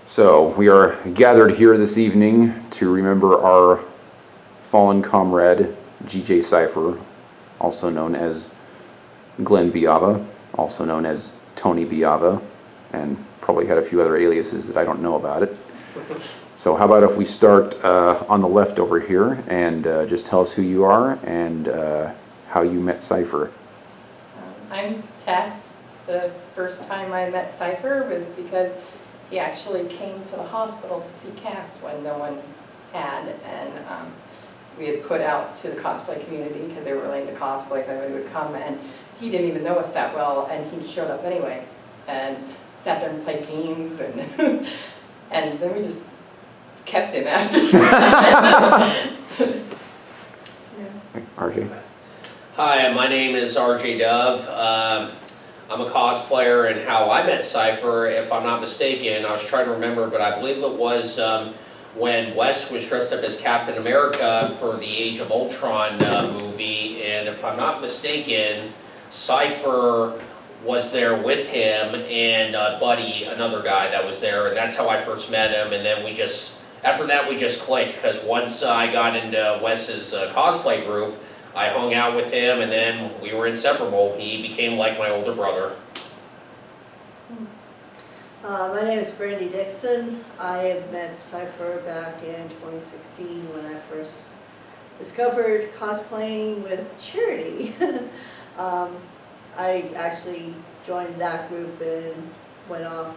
So we are gathered here this evening to remember our fallen comrade, G.J. Cypher, also known as Glenn Biava, also known as Tony Biava, and probably had a few other aliases that I don't know about it. So how about if we start on the left over here and just tell us who you are and how you met Cypher. I'm Tess. The first time I met Cypher was because he actually came to the hospital to see cast when no one had, and we had put out to the cosplay community because they were really into cosplay, if anybody would come, and he didn't even know us that well, and he showed up anyway and sat there and played games, and and then we just kept him after that. RJ. Hi, my name is RJ Dove. I'm a cosplayer, and how I met Cypher, if I'm not mistaken, I was trying to remember, but I believe it was when Wes was dressed up as Captain America for the Age of Ultron movie, and if I'm not mistaken, Cypher was there with him and Buddy, another guy that was there, and that's how I first met him, and then after that we just clicked, because once I got into Wes's cosplay group, I hung out with him, and then we were inseparable. He became like my older brother. My name is Brandy Dixon. I had met Cypher back in 2016 when I first discovered cosplaying with Charity. I actually joined that group and went off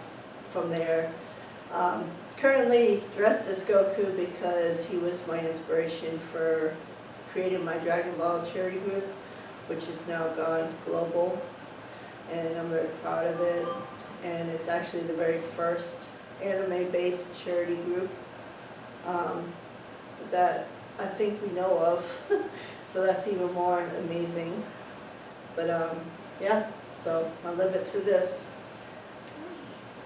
from there. Currently dressed as Goku because he was my inspiration for creating my Dragon Ball charity group, which is now gone global, and I'm very proud of it. And it's actually the very first anime-based charity group that I think we know of, so that's even more amazing. But yeah, so I'll live it through this.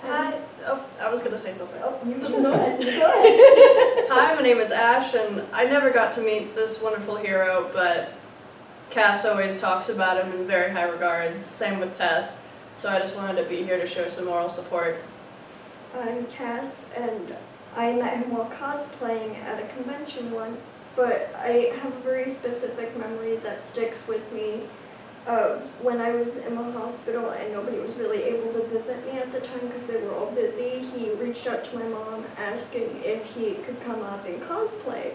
Hi. Oh, I was gonna say something. Oh, you go ahead. Go ahead. Hi, my name is Ash, and I never got to meet this wonderful hero, but Cass always talks about him in very high regards. Same with Tess. So I just wanted to be here to show some moral support. I'm Cass, and I met him while cosplaying at a convention once, but I have a very specific memory that sticks with me. When I was in the hospital and nobody was really able to visit me at the time because they were all busy, he reached out to my mom asking if he could come up and cosplay.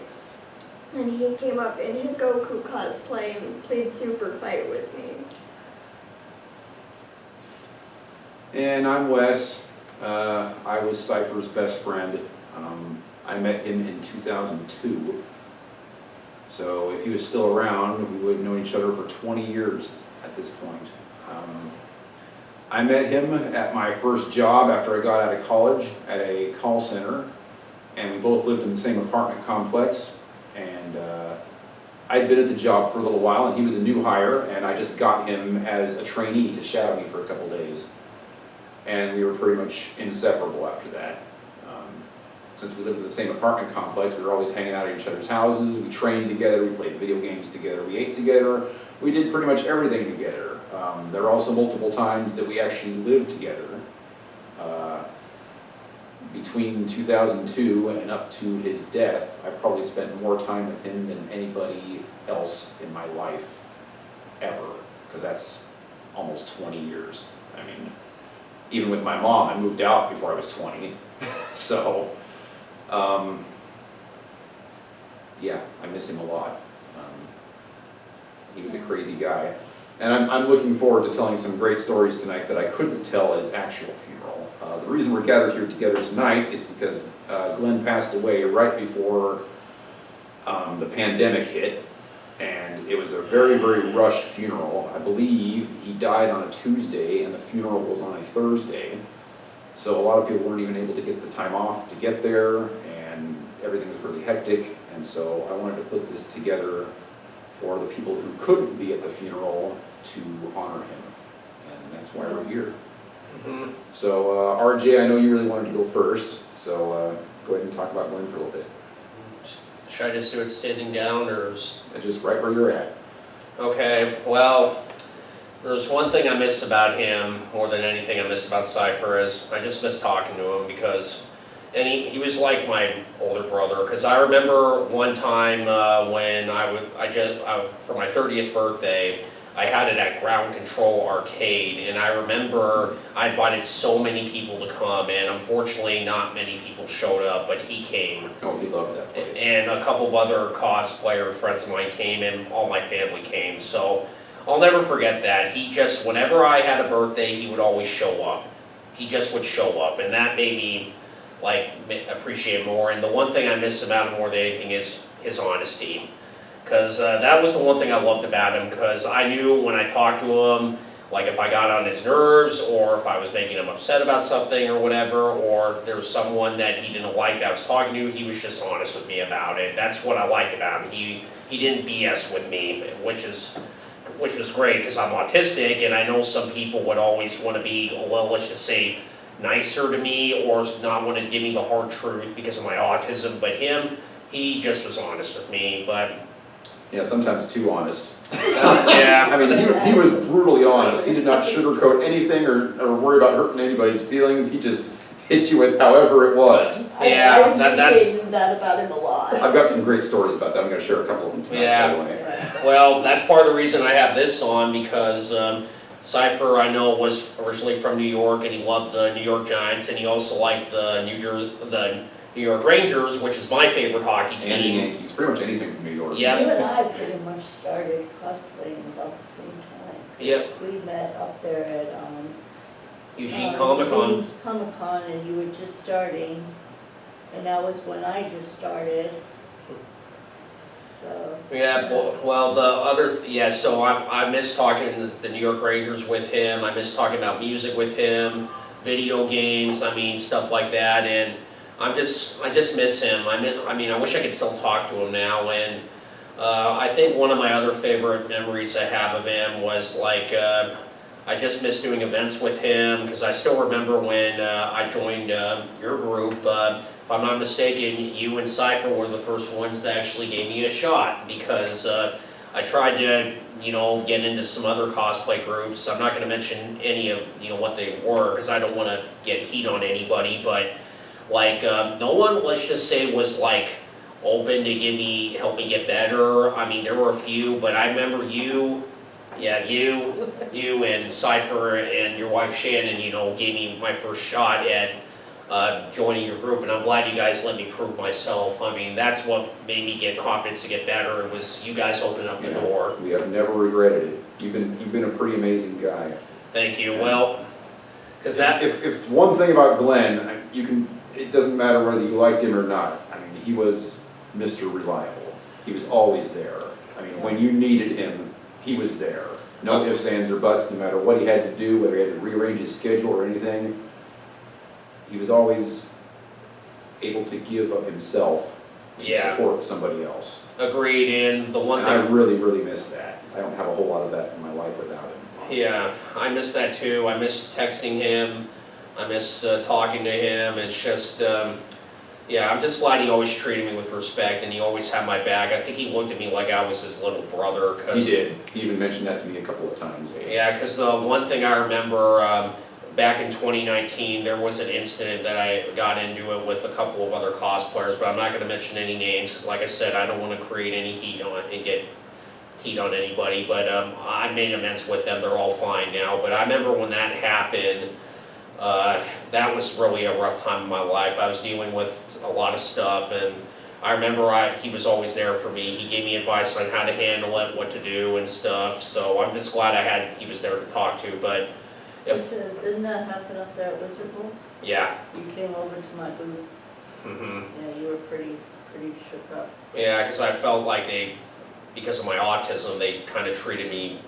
And he came up in his Goku cosplay and played Super Fight with me. And I'm Wes. I was Cypher's best friend. I met him in 2002. So if he was still around, we would have known each other for 20 years at this point. I met him at my first job after I got out of college at a call center, and we both lived in the same apartment complex. And I'd been at the job for a little while, and he was a new hire, and I just got him as a trainee to shadow me for a couple days. And we were pretty much inseparable after that. Since we lived in the same apartment complex, we were always hanging out at each other's houses. We trained together, we played video games together, we ate together. We did pretty much everything together. There were also multiple times that we actually lived together. Between 2002 and up to his death, I probably spent more time with him than anybody else in my life ever, because that's almost 20 years. I mean, even with my mom, I moved out before I was 20, so yeah, I miss him a lot. He was a crazy guy. And I'm looking forward to telling some great stories tonight that I couldn't tell at his actual funeral. The reason we're gathered here together tonight is because Glenn passed away right before the pandemic hit, and it was a very, very rushed funeral. I believe he died on a Tuesday and the funeral was on a Thursday. So a lot of people weren't even able to get the time off to get there, and everything was really hectic. And so I wanted to put this together for the people who couldn't be at the funeral to honor him. And that's why we're here. Mm-hmm. So RJ, I know you really wanted to go first, so go ahead and talk about Glenn for a little bit. Should I just do it standing down, or Just right where you're at. Okay, well, there's one thing I miss about him more than anything I miss about Cypher is I just miss talking to him, because And he was like my older brother, because I remember one time when for my 30th birthday, I had it at Ground Control Arcade, and I remember I invited so many people to come, and unfortunately not many people showed up, but he came. Oh, he loved that place. And a couple of other cosplayer friends of mine came, and all my family came, so I'll never forget that. He just, whenever I had a birthday, he would always show up. He just would show up, and that made me appreciate him more. And the one thing I miss about him more than anything is his honesty. Because that was the one thing I loved about him, because I knew when I talked to him, like if I got on his nerves, or if I was making him upset about something or whatever, or if there was someone that he didn't like that I was talking to, he was just honest with me about it. That's what I liked about him. He didn't BS with me, which was great, because I'm autistic, and I know some people would always want to be, well, let's just say, nicer to me, or not want to give me the hard truth because of my autism, but he just was honest with me, but... Yeah, sometimes too honest. Yeah. I mean, he was brutally honest. He did not sugarcoat anything or worry about hurting anybody's feelings. He just hit you with however it was. Yeah, I that's... appreciated that about him a lot. I've got some great stories about that. I'm going to share a couple of them tonight, Yeah. by the way. Well, that's part of the reason I have this on, because Cypher, I know, was originally from New York, and he loved the New York Giants, and he also liked the New York Rangers, which is my favorite hockey And the team. Yankees, pretty much anything from New York. Yeah. You and I pretty much started cosplaying about the same time. Yep. We met up there at, Eugene Comic-Con. Eugene Comic-Con, and you were just starting, and that was when I just started. So. Yeah, well, so I miss talking to the New York Rangers with him. I miss talking about music with him, video games, stuff like that, and I just miss him. I wish I could still talk to him now, and I think one of my other favorite memories I have of him was I just miss doing events with him, because I still remember when I joined your group. If I'm not mistaken, you and Cypher were the first ones that actually gave me a shot, because I tried to, get into some other cosplay groups. I'm not going to mention any of, what they were, because I don't want to get heat on anybody, but no one, let's just say, was open to help me get better. There were a few, but I remember you and Cypher and your wife Shannon, gave me my first shot at joining your group, and I'm glad you guys let me prove myself. That's what made me get confidence to get better. It was you guys opening up the door. We have never regretted it. You've been a pretty amazing guy. Thank you. Well, because If it's one thing about Glenn, it doesn't matter whether you liked him or not. He was Mr. Reliable. He was always there. When you needed him, he was there. No ifs, ands, or buts, no matter what he had to do, whether he had to rearrange his schedule or anything. He was always able to give of himself to support somebody else. Agreed, and the one And thing... I really, really miss that. I don't have a whole lot of that in my life without him. Honestly. Yeah, I miss that too. I miss texting him. I miss talking to him. It's just, I'm just glad he always treated me with respect, and he always had my back. I think he looked at me like I was his little brother. He did. He even mentioned that to me a couple of times. Yeah, because the one thing I remember, back in 2019, there was an incident that I got into it with a couple of other cosplayers, but I'm not going to mention any names, because like I said, I don't want to create any heat on and get heat on anybody, but I made amends with them. They're all fine now, but I remember when that happened, that was really a rough time in my life. I was dealing with a lot of stuff, and I remember he was always there for me. He gave me advice on how to handle it, what to do and stuff, so I'm just glad he was there to talk to, but Didn't that happen up there at Wizard Bowl? yeah. You came over to my booth. Yeah, you were pretty shook up. Yeah, because I felt like because of my autism, they kind of treated me,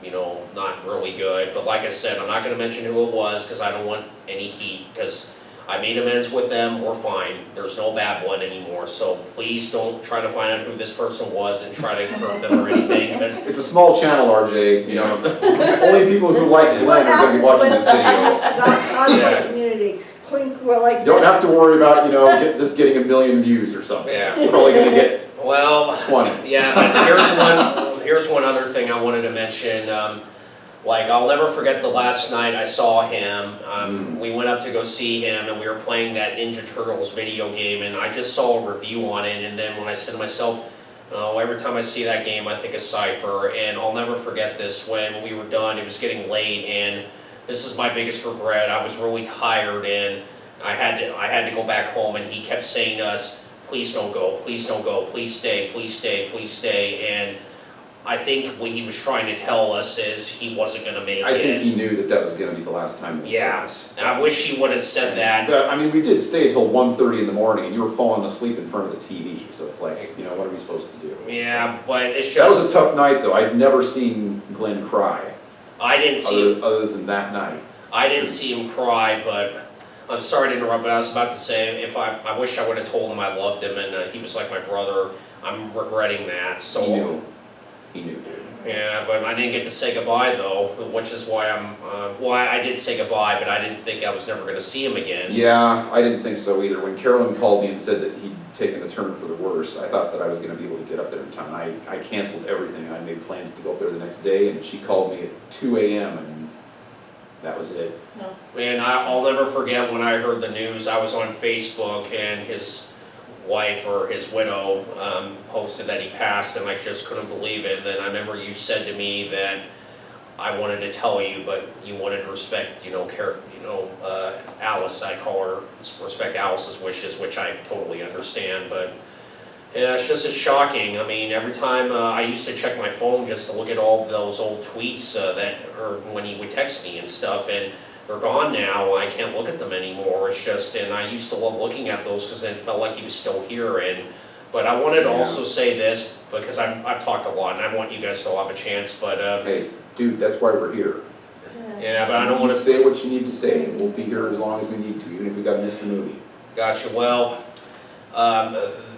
not really good. But like I said, I'm not going to mention who it was, because I don't want any heat, because I made amends with them. We're fine. There's no bad blood anymore. So please don't try to find out who this person was and try to hurt them or anything. Cause it's a small channel, RJ. Only people who like Glenn are going to be watching this video. Cosplay community. Clink, we're like You don't have to worry about getting 1 million views or something. Yeah. You're probably going to get 20. Yeah, but here's one other thing I wanted to mention. Like, I'll never forget the last night I saw him. We went up to go see him, and we were playing that Ninja Turtles video game, and I just saw a review on it, and then when I said to myself, oh, every time I see that game, I think of Cypher, and I'll never forget this. When we were done, it was getting late, and this is my biggest regret. I was really tired, and I had to go back home, and he kept saying to us, please don't go, please don't go, please stay, please stay, please stay, and I think what he was trying to tell us is he wasn't going to make it. I think he knew that that was gonna be the last time that he saw us. And I wish he would have said that. But, I mean, we did stay until 1:30 in the morning, and you were falling asleep in front of the TV, so it's like, you know, what are we supposed to do? Yeah, but it's That was just, a tough night, though. I'd never seen Glenn cry, I didn't see other than that night. I didn't see him cry, but I'm sorry to interrupt, but I was about to say, I wish I would have told him I loved him, and he was like my brother. I'm regretting that, so. He knew. He knew, dude. Yeah, but I didn't get to say goodbye though, which is why I did say goodbye, but I didn't think I was never gonna see him again. Yeah, I didn't think so either. When Carolyn called me and said that he'd taken a turn for the worse, I thought that I was gonna be able to get up there in time. I canceled everything. I made plans to go up there the next day, and she called me at 2 a.m. and that was it. And I'll never forget when I heard the news, I was on Facebook and his wife or his widow posted that he passed, and I just couldn't believe it. And then I remember you said to me that I wanted to tell you, but you wanted to respect, Alice, I call her, respect Alice's wishes, which I totally understand, but yeah, it's just as shocking. I mean, every time I used to check my phone just to look at all of those old tweets or when he would text me and stuff, and they're gone now. I can't look at them anymore. It's just, and I used to love looking at those because it felt like he was still here. But I wanted to also say this because I've talked a lot, and I want you guys to all have a chance. But Hey, dude, that's why we're here. yeah, but I don't want You to say what you need to say, and we'll be here as long as we need to, even if we gotta miss the movie. Gotcha. Well,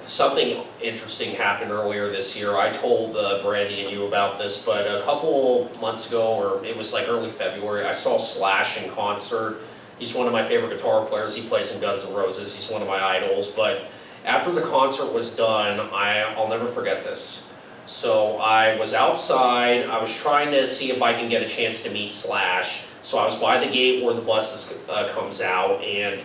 something interesting happened earlier this year. I told Brandy and you about this, but a couple months ago, or it was like early February, I saw Slash in concert. He's one of my favorite guitar players. He plays in Guns N' Roses. He's one of my idols. But after the concert was done, I'll never forget this. So I was outside. I was trying to see if I can get a chance to meet Slash. So I was by the gate where the bus comes out, and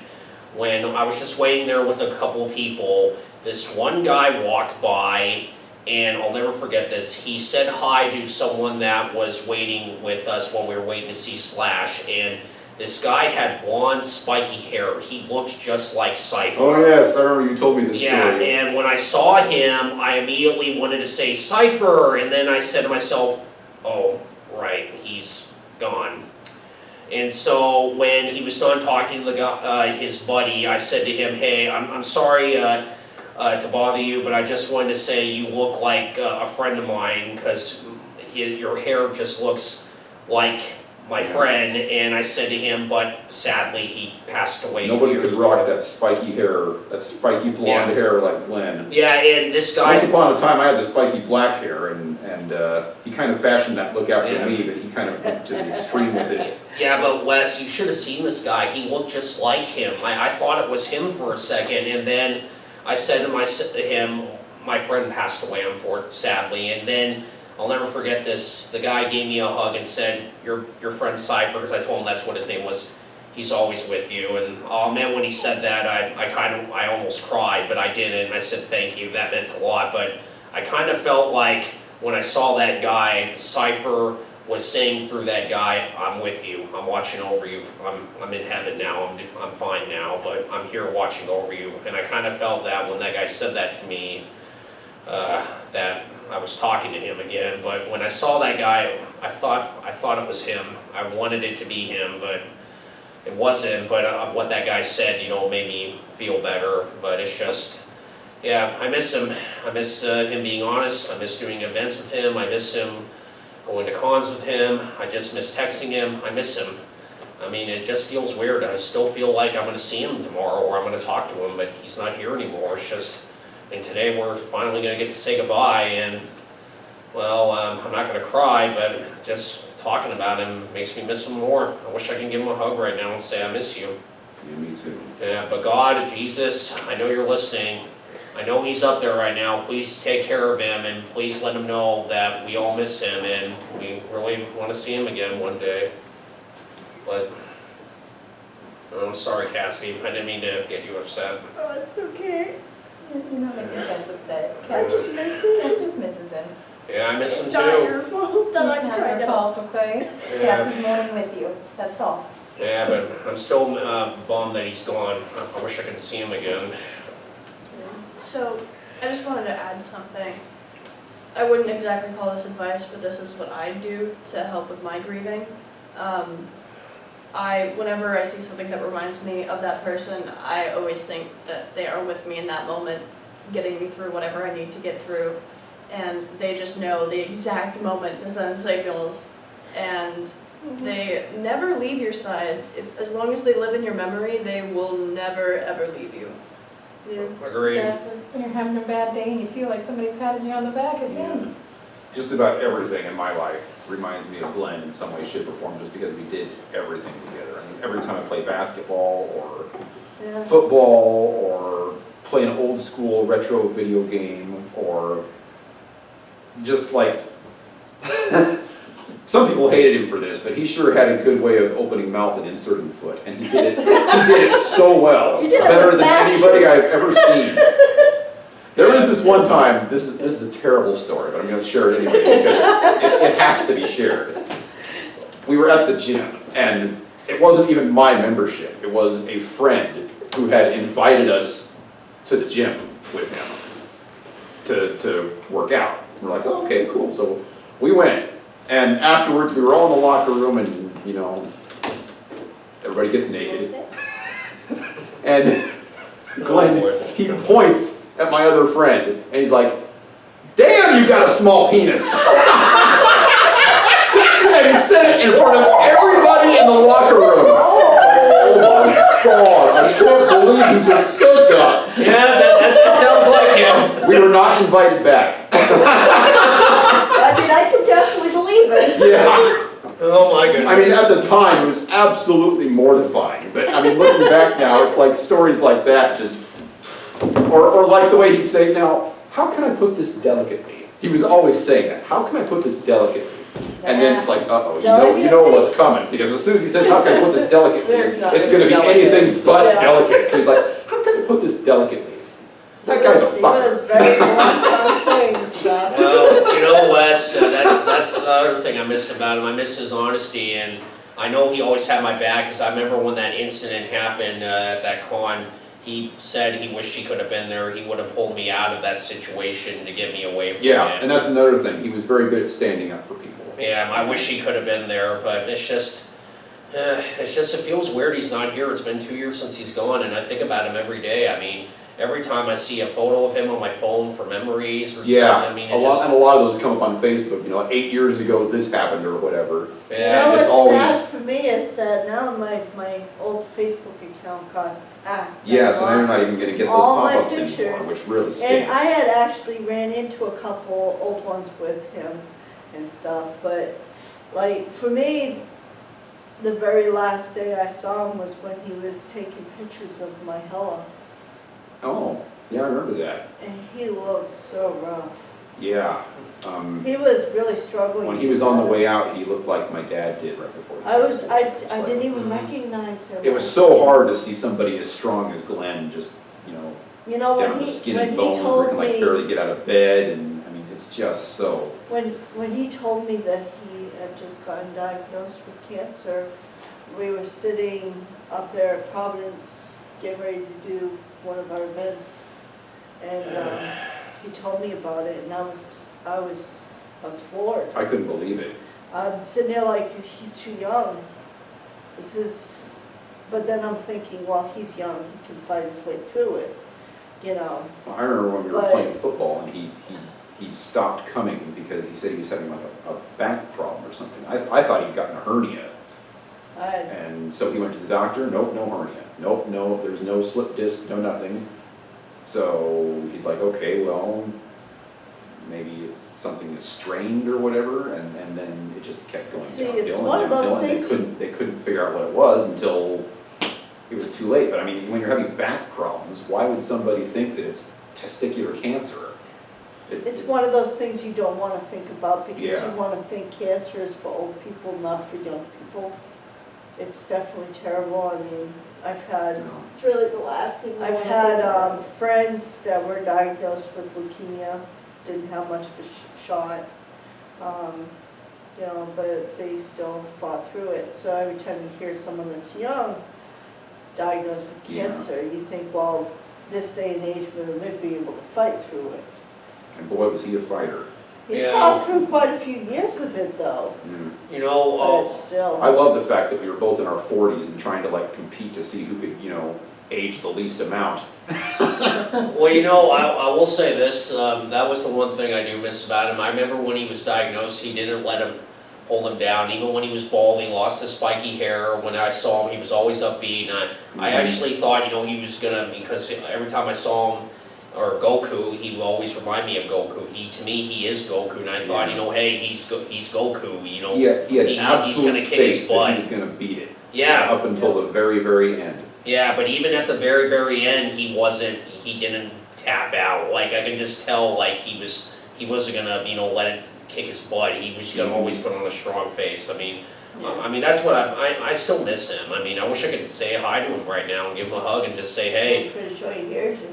when I was just waiting there with a couple of people, this one guy walked by, and I'll never forget this. He said hi to someone that was waiting with us when we were waiting to see Slash, and this guy had blonde, spiky hair. He looked just like Cypher. Oh yes, I remember you told me this Yeah, story. and when I saw him, I immediately wanted to say Cypher, and then I said to myself, oh, right, he's gone. And so when he was done talking to the guy, his buddy, I said to him, hey, I'm sorry to bother you, but I just wanted to say you look like a friend of mine because your hair just looks like my friend. And I said to him, but sadly he passed away 2 Nobody years could ago. rock that spiky hair, that spiky blonde hair like Glenn. Yeah, and this guy... Once upon a time I had the spiky black hair, and he kind of fashioned that look after Yeah. me, but he kind of went to the extreme with it. Yeah, but Wes, you should have seen this guy. He looked just like him. I thought it was him for a second, and then I said to him, my friend passed away, sadly, and then I'll never forget this. The guy gave me a hug and said, your friend Cypher, because I told him that's what his name was, he's always with you. And oh man, when he said that, I almost cried, but I didn't. I said thank you, that meant a lot. But I kind of felt like when I saw that guy, Cypher was saying through that guy, I'm with you, I'm watching over you, I'm in heaven now, I'm fine now, but I'm here watching over you. And I kind of felt that when that guy said that to me, that I was talking to him again. But when I saw that guy, I thought it was him. I wanted it to be him, but it wasn't. But what that guy said, made me feel better. But it's just, yeah, I miss him. I miss him being honest. I miss doing events with him. I miss him going to cons with him. I just miss texting him. I miss him. I mean, it just feels weird. I still feel like I'm going to see him tomorrow or I'm going to talk to him, but he's not here anymore. It's just, and today we're finally going to get to say goodbye, and, well, I'm not going to cry, but just talking about him makes me miss him more. I wish I could give him a hug right now and say I miss you. Yeah, me too. Yeah, but God, Jesus, I know you're listening. I know he's up there right now. Please take care of him and please let him know that we all miss him and we really want to see him again one day. But I'm sorry, Cassie. I didn't mean to get you upset. Oh, it's okay. You're not making sense upset. I just miss Cass it. just misses him. Yeah, I miss him It's not too. your fault that It's I'm not your crying. fault, okay? Yeah. Cass is mourning with you, that's all. Yeah, but I'm still bummed that he's gone. I wish I could see him again. So, I just wanted to add something. I wouldn't exactly call this advice, but this is what I do to help with my grieving. Whenever I see something that reminds me of that person, I always think that they are with me in that moment, getting me through whatever I need to get through. And they just know the exact moment to send signals, and they never leave your side. As long as they live in your memory, they will never ever leave you. Yeah, Agreed. exactly. When you're having a bad day and you feel like somebody patted you on the back, it's him. Just about everything in my life reminds me of Glenn in some way, shape, or form, just because we did everything together. I mean, every time I play basketball or Yeah. football or play an old school retro video game or just like, some people hated him for this, but he sure had a good way of opening mouth and inserting foot, and he did it so well, You did it better with than fashion. anybody I've ever seen. There was this one time, this is a terrible story, but I'm gonna share it anyway because it has to be shared. We were at the gym, and it wasn't even my membership, it was a friend who had invited us to the gym with him to work out. We're like, oh, okay, cool, so we went, and afterwards we were all in the locker room and, you know, everybody gets naked. And Glenn, he points at my other friend, and he's like, damn, you got a small penis. And he said it in front of everybody in the locker room. Oh my God, I can't believe he just said that. Yeah, that sounds like him. We were not invited back. I mean, I could definitely believe it. Yeah. Oh my goodness. I mean, at the time, it was absolutely mortifying, but I mean, looking back now, it's like stories like that just, or like the way he'd say, now, how can I put this delicately? He was always saying that, how can I put this delicately? And then it's like, uh-oh, you know what's coming, because as soon as he says, how can I put this delicately, There's not it's gonna be delicate. anything but Yeah. delicate. So he's like, how can I put this delicately? That guy's a He was fucker. very blunt on saying stuff. Well, you know, Wes, that's the other thing I miss about him. I miss his honesty, and I know he always had my back, because I remember when that incident happened at that con, he said he wished he could have been there. He would have pulled me out of that situation to get me away from Yeah, it. and that's another thing, he was very good at standing up for people. Yeah, I wish he could have been there, but it feels weird he's not here. It's been 2 years since he's gone, and I think about him every day. I mean, every time I see a photo of him on my phone for memories or Yeah, something, I mean, a it's lot, just, and a lot of those come up on Facebook, you know, 8 years ago this happened or whatever. You yeah. know it's what's always- sad for me is that now my old Facebook account got hacked. Yeah, so now you're lost not even gonna get those all my pop-ups anymore, pictures. which really And stinks. I had actually ran into a couple old ones with him and stuff, but like for me, the very last day I saw him was when he was taking pictures of my Hella, Oh, yeah, I remember that. and he looked so rough. Yeah, He was really struggling. when he was on the way out, he looked like my dad did right before he I passed away. I It's didn't like- even recognize him. It was so hard to see somebody as strong as Glenn just, you know, You know, down when to he skin and told bones, where he can like me, barely get out of bed, and I mean, it's just so, when he told me that he had just gotten diagnosed with cancer, we were sitting up there at Providence, getting ready to do one of our events, and he told me about it, and I was floored. I couldn't believe it. I'm sitting there like, he's too young. But then I'm thinking, well, he's young, he can fight his way through it, you know. I remember when we were But- playing football, and he stopped coming because he said he was having like a back problem or something. I thought he'd gotten a hernia. And so he went to the doctor, nope, no hernia. Nope, no, there's no slip disc, no nothing. So he's like, okay, well, maybe it's something that's strained or whatever, and then it just kept going See, downhill it's and one of those downhill, and things they couldn't figure out what it was until it was too late. But I mean, when you're having back problems, why would somebody think that it's testicular cancer. It's one of those things you don't want to think about because Yeah. you want to think cancer is for old people, not for young people. It's definitely terrible. I mean, I've had You know. It's really the last thing. we I've wanna had think about. friends that were diagnosed with leukemia, didn't have much of a shot, you know, but they still fought through it. So every time you hear someone that's young diagnosed with Yeah. cancer, you think, well, this day and age, will they be able to fight through it? And boy, was he a fighter. He Yeah. fought through quite a few years of it, though, Mm. You know, but it's still. I love the fact that we were both in our 40s and trying to like compete to see who could, you know, age the least amount. well, you know, I will say this, that was the one thing I do miss about him. I remember when he was diagnosed, he didn't let him hold him down. Even when he was bald, he lost his spiky hair. When I saw him, he was always upbeat. And I actually thought, you know, he was gonna, because every time I saw him, or Goku, he would always remind me of Goku. To me, he is Goku, and I thought, Yeah. you know, hey, he's Goku, you know. He had he's absolute gonna kick his faith that butt. he was going to beat it. Yeah, Up until the very, very end. yeah, but even at the very, very end, he didn't tap out. Like, I can just tell, like, he wasn't gonna, you know, let it kick his butt. He was gonna always put on a strong face. I mean, that's what I still miss him. I mean, I wish I could say hi to him right now and give him a hug and just say, hey, I'm pretty sure he hears you.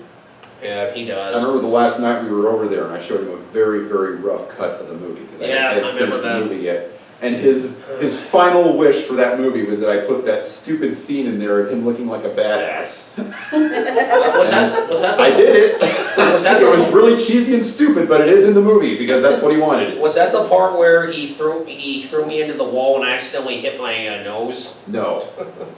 yeah, he I does. remember the last night we were over there and I showed him a very, very rough cut of the movie. Because Yeah, I I hadn't remember finished the that. movie yet. And his final wish for that movie was that I put that stupid scene in there of him looking like a badass. Was that the, I did it. Was that It the- was really cheesy and stupid, but it is in the movie because that's what he wanted. Was that the part where he threw me into the wall and I accidentally hit my nose? No,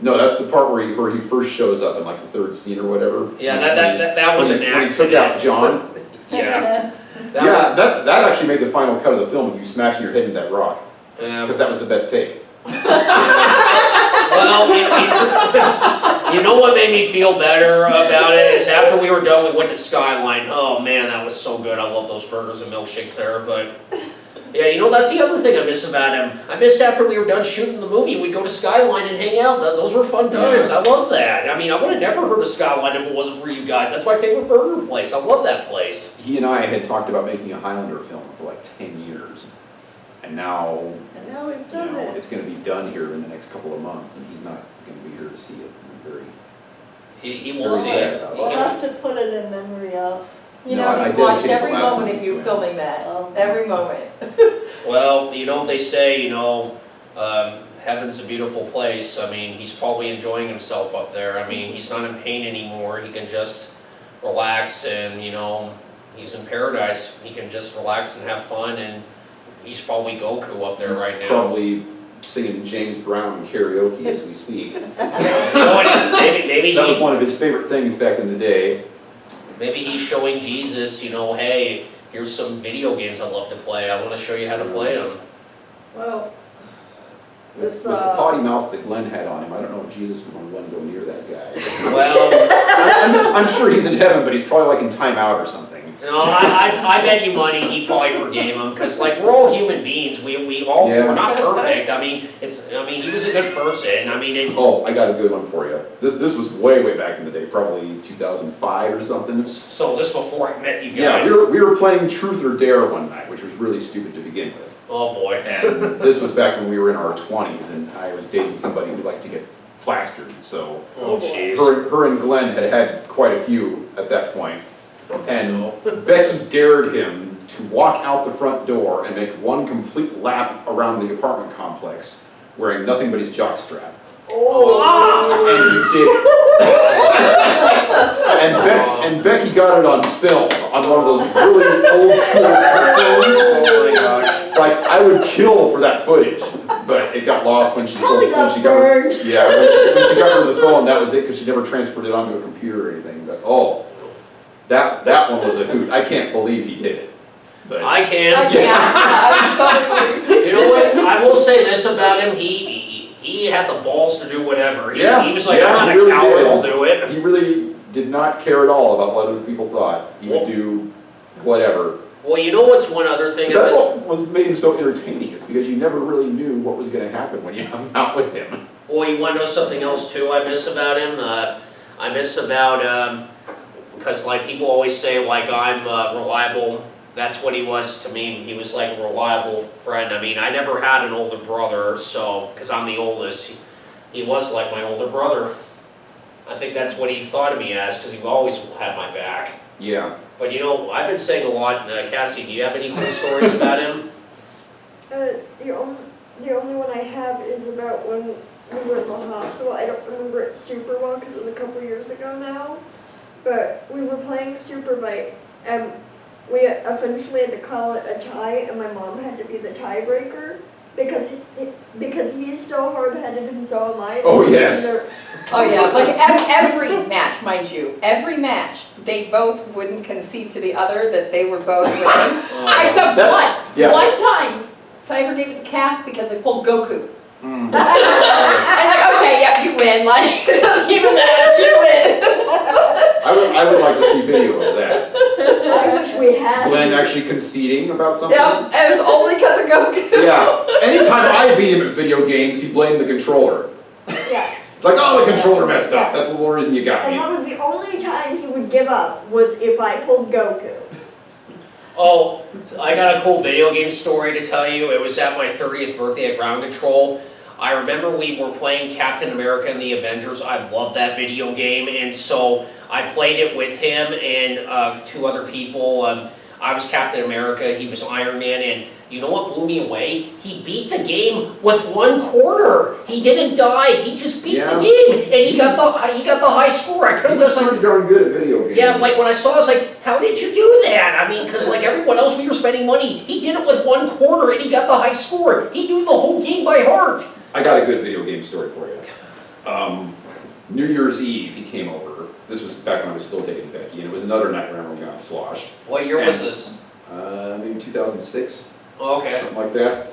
that's the part where he first shows up in like the third scene or whatever. Yeah, that was an When he took out accident. John. Yeah. That Yeah, that actually made the final cut of the film of you smashing your head in that rock. was, Because that was the best take. well, you know what made me feel better about it is after we were done, we went to Skyline. Oh man, that was so good. I love those burgers and milkshakes there. But yeah, you know, that's the other thing I miss about him. I missed after we were done shooting the movie, we'd go to Skyline and hang out. Those were fun times. Yeah. I love that. I mean, I would have never heard of Skyline if it wasn't for you guys. That's my favorite burger place. I love that place. He and I had talked about making a Highlander film for like 10 years. And now, And now we've you done know, it. it's going to be done here in the next couple of months, and he's not going to be here to see it. I'm very, He will very see sad it. about We'll it. have to put it in memory of. You No, know, I he's watched dedicated every the last moment movie of to you him. filming that, Oh. every moment. Well, you know, they say, you know, heaven's a beautiful place. I mean, he's probably enjoying himself up there. I mean, he's not in pain anymore. He can just relax and, you know, he's in paradise. He can just relax and have fun, and he's probably Goku up there He's right now. probably singing James Brown karaoke as we speak. You know what, maybe That was he, one of his favorite things back in the day. maybe he's showing Jesus, you know, hey, here's some video games I love to play. I want to show you how to play them. Well, With This, the potty mouth that Glenn had on him, I don't know if Jesus would want to go near that guy. Well, I'm sure he's in heaven, but he's probably like in timeout or something. no, I bet you money he probably forgave him, because like, we're all human beings, we all, Yeah. we're not perfect, I mean, he was a good person, I mean, Oh, I got a good one for you. This was way back in the day, probably 2005 or something. so this before I met you Yeah, guys. we were playing Truth or Dare one night, which was really stupid to begin with. Oh boy. And this was back when we were in our 20s, and I was dating somebody who liked to get plastered. So Oh jeez. her and Glenn had quite a few at that point. And Becky dared him to walk out the front door and make one complete lap around the apartment complex wearing nothing but his jockstrap. And he did it. And Becky got it on film, on one of those really old school films. Oh my gosh. It's like, I would kill for that footage, but it got lost when she Probably when got she burned. Yeah, when she got rid of the phone, that was it, because she never transferred it onto a computer or anything, but that one was a hoot. I can't believe he did it. But I can. I totally. You know what, I will say this about him, he had the balls to do whatever. He was like, yeah, I'm not he a really coward, did. I'll do it. He really did not care at all about what other people thought. He would do whatever. Well, you know what's one other thing? But that's what made him so entertaining, is because you never really knew what was going to happen when you hung out with him. Well, you want to know something else too I miss about him? I miss about, because like people always say like I'm reliable. That's what he was to me. He was like a reliable friend. I mean, I never had an older brother, so because I'm the oldest, he was like my older brother. I think that's what he thought of me as, because he always had my back. Yeah. But you know, I've been saying a lot. Cassie, do you have any cool stories about him? The only one I have is about when we were in the hospital. I don't remember it super well because it was a couple years ago now. But we were playing Superbite, and we eventually had to call it a tie, and my mom had to be the tiebreaker because he's so hard-headed and so am I. Oh, yes. Oh yeah, like every match, mind you, every match, they both wouldn't concede to the other that they were both winning. Except once, yeah. one time, Cypher gave it to Cass because they pulled Goku. Mm. And like, okay, yep, you win, like, it doesn't even matter, you win. I would like to see video of that. I wish we had. Glenn actually conceding about something. Yep, and it was only because of Goku. Yeah. Anytime I beat him at video games, he blamed the controller. Yeah. It's like, oh, the controller messed up. That's the whole reason you got And me. that was the only time he would give up was if I pulled Goku. Oh, I got a cool video game story to tell you. It was at my 30th birthday at Ground Control. I remember we were playing Captain America and the Avengers. I love that video game, and so I played it with him and two other people. I was Captain America, he was Iron Man, and you know what blew me away? He beat the game with 1 quarter. He didn't die. He just beat the game, and he got the high score. I couldn't He's pretty darn good at video games. yeah, like when I saw it, I was like, how did you do that? I mean, because like everyone else, we were spending money. He did it with 1 quarter and he got the high score. He knew the whole game by heart. I got a good video game story for you. New Year's Eve, he came over. This was back when I was still dating Becky, and it was another night when everyone got sloshed. What year was this? Maybe 2006, Oh, okay. something like that.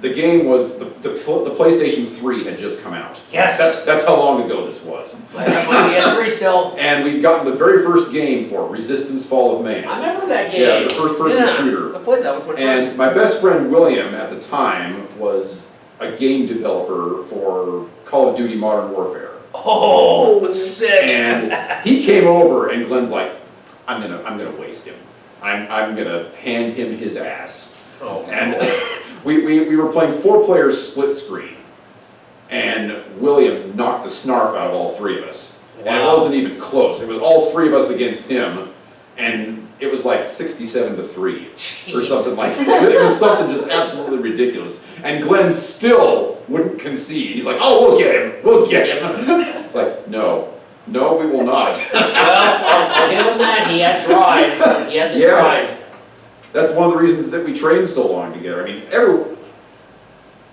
The game was, the PlayStation 3 had just come out. Yes! That's how long ago this was. I have my PS3 still. And we'd gotten the very first game for it, Resistance Fall of Man. I remember that game. Yeah, it was a first-person shooter. I played that with my friend. And my best friend William at the time was a game developer for Call of Duty Modern Warfare. Oh, sick! And he came over and Glenn's like, I'm gonna waste him. I'm gonna hand him his ass. Oh, And we were playing 4 players split screen. And William knocked the snarf out of all 3 of us. And it Wow. wasn't even close. It was all 3 of us against him. And it was like 67-3 or Jeez. something like that. It was something just absolutely ridiculous. And Glenn still wouldn't concede. He's like, oh, we'll get him. We'll get him. It's like, no, we will not. Well, I'll give him that. He had drive. He had the Yeah. drive. That's one of the reasons that we trained so long together. I mean,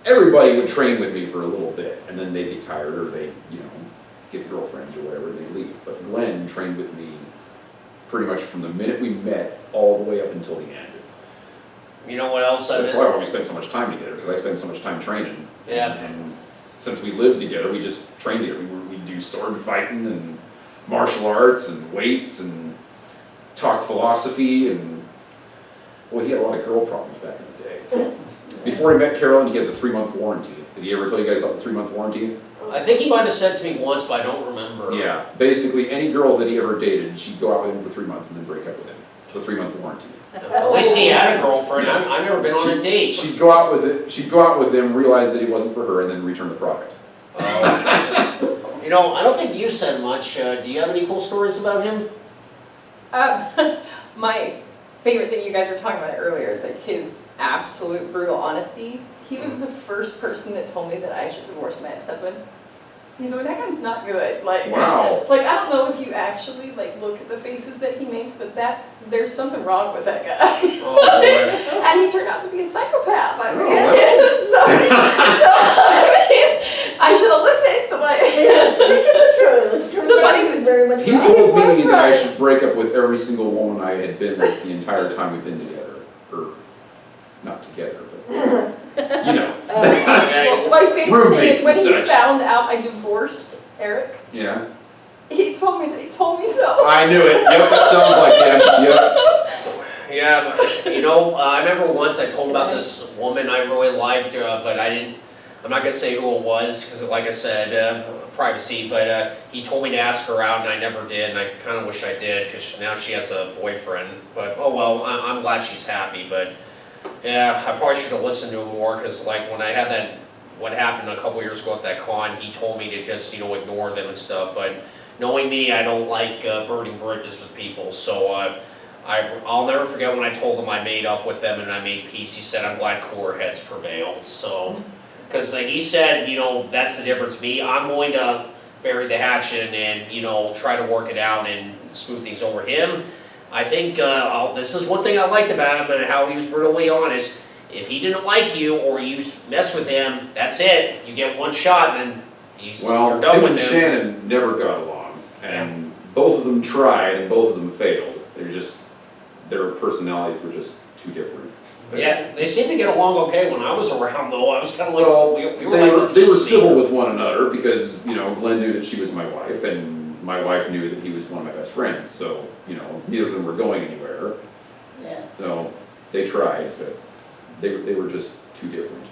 everybody would train with me for a little bit, and then they'd get tired or they'd, get girlfriends or whatever, and they'd leave. But Glenn trained with me pretty much from the minute we met all the way up until the end. You know what else That's probably why we spend so much time together, because I spend so much time training. Yeah. And since we lived together, we just trained together. We'd do sword fighting and martial arts and weights and talk philosophy and, well, he had a lot of girl problems back in the day. Before he met Carolyn, he had the 3-month warranty. Did he ever tell you guys about the 3-month warranty? I think he might have said to me once, but I don't remember. Yeah, basically any girl that he ever dated, she'd go out with him for 3 months and then break up with him. The 3-month warranty. At least he had a girlfriend. I've never been on a date. She'd go out with him, realize that he wasn't for her, and then return the product. You know, I don't think you said much. Do you have any cool stories about him? My favorite thing, you guys were talking about it earlier, like his absolute brutal honesty. He was the first person that told me that I should divorce my ex-husband. He's like, that guy's not good. Like, Wow. Like, I don't know if you actually like look at the faces that he makes, but there's something wrong with that guy. Oh, boy. And he turned out to be a psychopath. I mean, Oh, I mean, I should have listened to like. Speaking the truth, turns The out funny- he was very much He right. told me was that I right. should break up with every single woman I had been with the entire time we've been together. Or, not together, but, Okay. Well, my favorite thing Roommates is when and he such. found out I divorced Eric. Yeah. He told me that he told me so. I knew it. Yep, that sounds like him. Yep. Yeah, but, you know, I remember once I told about this woman I really liked, but I I'm not gonna say who it was, because like I said, privacy, but he told me to ask her out, and I never did, and I kind of wish I did, because now she has a boyfriend. But oh well, I'm glad she's happy. But yeah, I probably should have listened to him more, because like when I had that, what happened a couple years ago at that con, he told me to just ignore them and stuff. But knowing me, I don't like burning bridges with people, so I'll never forget when I told him I made up with them and I made peace. He said, "I'm glad cooler heads prevail." So. Because he said, that's the difference. I'm going to bury the hatchet and, try to work it out and smooth things over. Him, I think, this is one thing I liked about him and how he was brutally honest. If he didn't like you or you mess with him, that's it. You get one shot and then you're done with him. Him and Shannon never got along. And both of them tried and both of them failed. Their personalities were just too different. Yeah, they seemed to get along okay when I was around, though. I was kind of like, Well, we were they like were civil with one another because, Glenn knew that she was my wife and my wife knew that he was one of my best friends. So, neither of them were going anywhere. Yeah. So they tried, but they were just too different.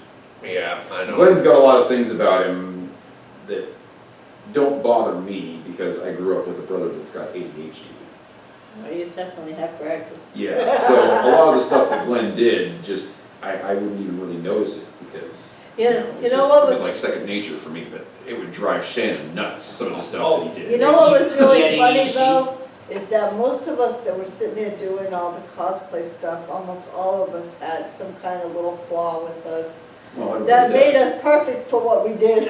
Yeah, I know. Glenn's got a lot of things about him that don't bother me because I grew up with a brother that's got ADHD. Well, you definitely have Greg. Yeah, so a lot of the stuff that Glenn did, I wouldn't even really notice it because it was like second nature for me, but it would drive Shannon nuts, some of the stuff that he did. You know what was really He funny had though? Is that most of us that were sitting there doing all the cosplay stuff, almost all of us had some kind of little flaw with us. Well, That made does. us perfect for what we did.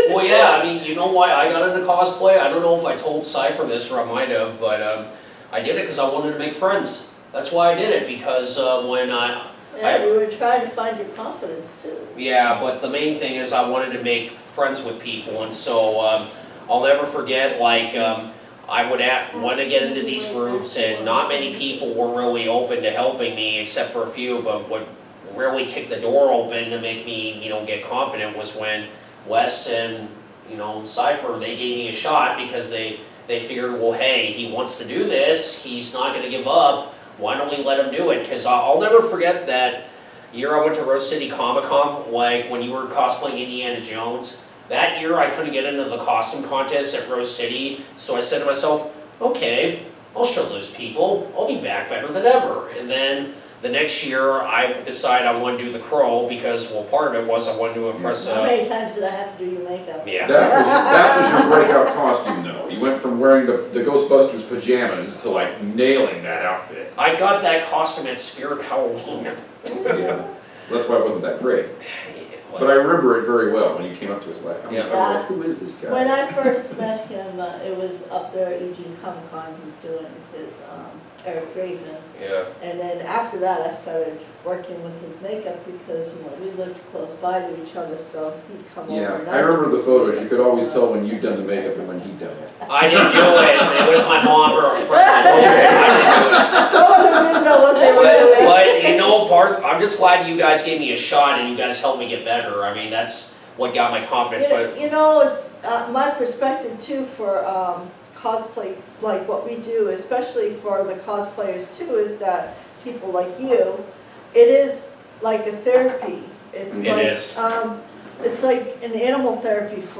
Well, yeah, I mean, you know why I got into cosplay? I don't know if I told Cypher this, or I might have, but I did it because I wanted to make friends. That's why I did it, because when Yeah, we were trying to find your confidence too. yeah, but the main thing is I wanted to make friends with people, and so I'll never forget, I would want to get into these groups, and not many people were really open to helping me, except for a few, but what really kicked the door open to make me, get confident was when Wes and, Cypher, they gave me a shot because they figured, well, hey, he wants to do this, he's not going to give up, why don't we let him do it? Because I'll never forget that year I went to Rose City Comic Con, when you were cosplaying Indiana Jones. That year I couldn't get into the costume contest at Rose City, so I said to myself, okay, I'll show those people, I'll be back better than ever. And then the next year I decided I wanted to do the Crow because, well, part of it was I wanted to impress How many times did I have to do your makeup? yeah. That was your breakout costume though. You went from wearing the Ghostbusters pajamas to nailing that outfit. I got that costume at Spirit Halloween. Yeah, that's why it wasn't that great. But I remember it very well when you came up to us I'm like, who is this guy? When I first met him, it was up there at Eugene Comic Con, he was doing his Eric Draven. Yeah. And then after that, I started working with his makeup because, we lived close by to each other, so he'd come over. Yeah, and I I'd do remember the his photos. makeup You could and always stuff. tell when you'd done the makeup and when he'd done it. I didn't do it. It was my mom or a friend. Okay. I didn't do it. Some of them didn't know what they were doing. But I'm just glad you guys gave me a shot and you guys helped me get better. I mean, that's what got my confidence. But It's my perspective too for cosplay, like what we do, especially for the cosplayers too, is that people like you, it is like a therapy. It's It is. It's like an animal therapy for